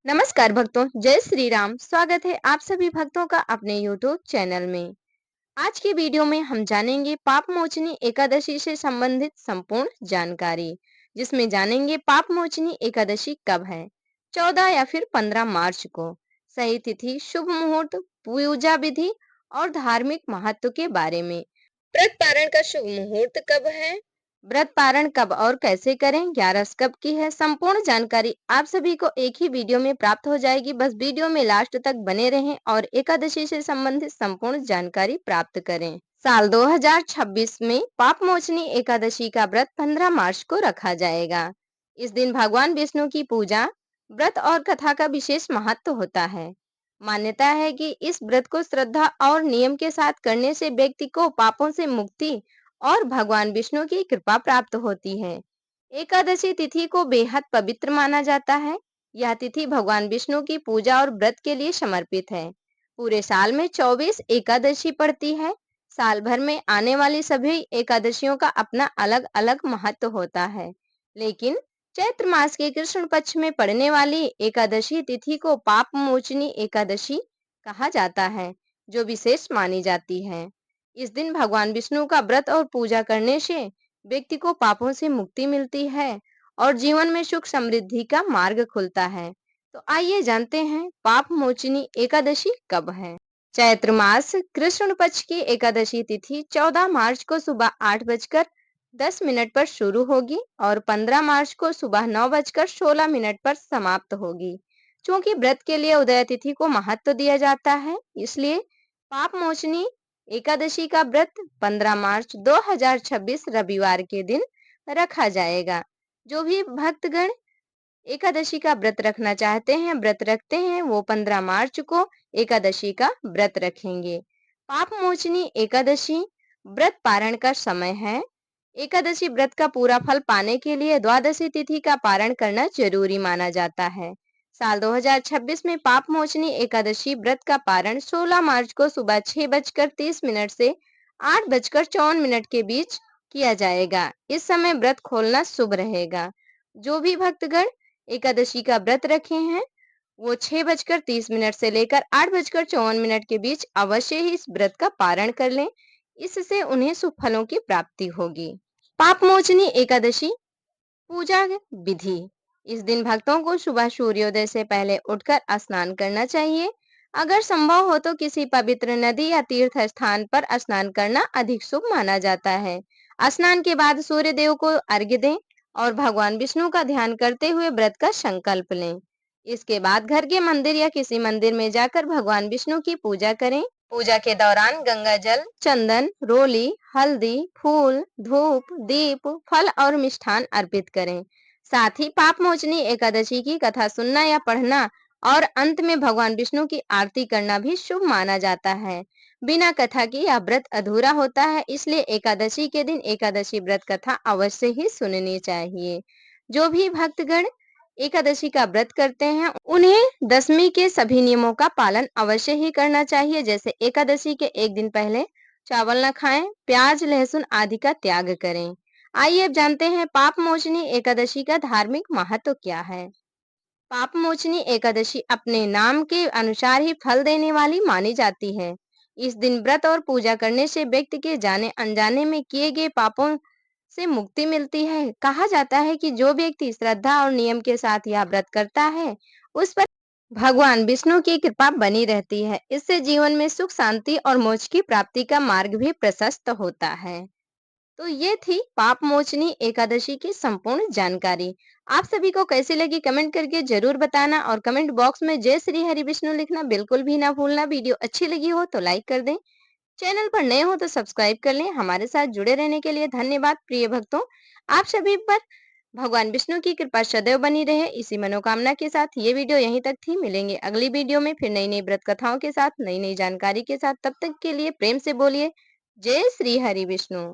नमस्कार भक्तों, जय श्री राम। स्वागत है आप सभी भक्तों का अपने YouTube चैनल में। आज की वीडियो में हम जानेंगे पाप मोचनी एकादशी से संबंधित संपूर्ण जानकारी, जिसमें जानेंगे पाप मोचनी एकादशी कब है, 14 या फिर 15 मार्च को, सही तिथि, शुभ मुहूर्त, पूजा विधि और धार्मिक महत्व के बारे में। व्रत पारण का शुभ मुहूर्त कब है, व्रत पारण कब और कैसे करें, 11 कब की है, संपूर्ण जानकारी आप सभी को एक ही वीडियो में प्राप्त हो जाएगी। बस वीडियो में लास्ट तक बने रहें और एकादशी से संबंधित संपूर्ण जानकारी प्राप्त करें। साल 2026 में पाप मोचनी एकादशी का व्रत 15 मार्च को रखा जाएगा। इस दिन भगवान विष्णु की पूजा, व्रत और कथा का विशेष महत्व होता है। मान्यता है कि इस व्रत को श्रद्धा और नियम के साथ करने से व्यक्ति को पापों से मुक्ति और भगवान विष्णु की कृपा प्राप्त होती है। एकादशी तिथि को बेहद पवित्र माना जाता है। यह तिथि भगवान विष्णु की पूजा और व्रत के लिए समर्पित है। पूरे साल में 24 एकादशी पड़ती है। साल भर में आने वाली सभी एकादशियों का अपना अलग अलग महत्व होता है, लेकिन चैत्र मास के कृष्ण पक्ष में पड़ने वाली एकादशी तिथि को पाप मोचनी एकादशी कहा जाता है, जो विशेष मानी जाती है। इस दिन भगवान विष्णु का व्रत और पूजा करने से व्यक्ति को पापों से मुक्ति मिलती है और जीवन में सुख समृद्धि का मार्ग खुलता है। तो आइए जानते हैं पाप मोचनी एकादशी कब है। चैत्र मास कृष्ण पक्ष की एकादशी तिथि 14 मार्च को सुबह 8:10 पर शुरू होगी और 15 मार्च को सुबह 9:16 पर समाप्त होगी। क्योंकि व्रत के लिए उदय तिथि को महत्व दिया जाता है, इसलिए पाप मोचनी एकादशी का व्रत 15 मार्च 2026 रविवार के दिन रखा जाएगा। जो भी भक्तगण एकादशी का व्रत रखना चाहते हैं, व्रत रखते हैं, वो 15 मार्च को एकादशी का व्रत रखेंगे। पाप मोचनी एकादशी व्रत पारण का समय है। एकादशी व्रत का पूरा फल पाने के लिए द्वादशी तिथि का पारण करना जरूरी माना जाता है। साल 2026 में पाप मोचनी एकादशी व्रत का पारण 16 मार्च को सुबह 6:30 से 8:54 के बीच किया जाएगा। इस समय व्रत खोलना शुभ रहेगा। जो भी भक्तगण एकादशी का व्रत रखे हैं, वो 6:30 से लेकर 8:54 के बीच अवश्य ही इस व्रत का पारण कर लें। इससे उन्हें शुभ फलों की प्राप्ति होगी। पाप मोचनी एकादशी पूजा विधि। इस दिन भक्तों को सुबह सूर्योदय से पहले उठकर स्नान करना चाहिए। अगर संभव हो तो किसी पवित्र नदी या तीर्थ स्थान पर स्नान करना अधिक शुभ माना जाता है। स्नान के बाद सूर्य देव को अर्घ्य दें और भगवान विष्णु का ध्यान करते हुए व्रत का संकल्प लें। इसके बाद घर के मंदिर या किसी मंदिर में जाकर भगवान विष्णु की पूजा करें। पूजा के दौरान गंगा जल, चंदन, रोली, हल्दी, फूल, धूप, दीप, फल और मिष्ठान अर्पित करें। साथ ही पाप मोचनी एकादशी की कथा सुनना या पढ़ना और अंत में भगवान विष्णु की आरती करना भी शुभ माना जाता है। बिना कथा की यह व्रत अधूरा होता है, इसलिए एकादशी के दिन एकादशी व्रत कथा अवश्य ही सुननी चाहिए। जो भी भक्तगण एकादशी का व्रत करते हैं, उन्हें दशमी के सभी नियमों का पालन अवश्य ही करना चाहिए। जैसे एकादशी के एक दिन पहले चावल न खाएं, प्याज, लहसुन आदि का त्याग करें। आइए अब जानते हैं पाप मोचनी एकादशी का धार्मिक महत्व क्या है। पाप मोचनी एकादशी अपने नाम के अनुसार ही फल देने वाली मानी जाती है। इस दिन व्रत और पूजा करने से व्यक्ति के जाने अनजाने में किए गए पापों से मुक्ति मिलती है। कहा जाता है कि जो व्यक्ति श्रद्धा और नियम के साथ यह व्रत करता है, उस पर भगवान विष्णु की कृपा बनी रहती है। इससे जीवन में सुख, शांति और मोक्ष की प्राप्ति का मार्ग भी प्रशस्त होता है। तो ये थी पाप मोचनी एकादशी की संपूर्ण जानकारी। आप सभी को कैसी लगी कमेंट करके जरूर बताना और कमेंट बॉक्स में जय श्री हरि विष्णु लिखना बिल्कुल भी ना भूलना। वीडियो अच्छी लगी हो तो लाइक कर दें, चैनल पर नए हो तो सब्सक्राइब कर लें। हमारे साथ जुड़े रहने के लिए धन्यवाद। प्रिय भक्तों, आप सभी पर भगवान विष्णु की कृपा सदैव बनी रहे, इसी मनोकामना के साथ ये वीडियो यहीं तक थी। मिलेंगे अगली वीडियो में फिर नई नई व्रत कथाओं के साथ, नई नई जानकारी के साथ। तब तक के लिए प्रेम से बोलिए जय श्री हरि विष्णु।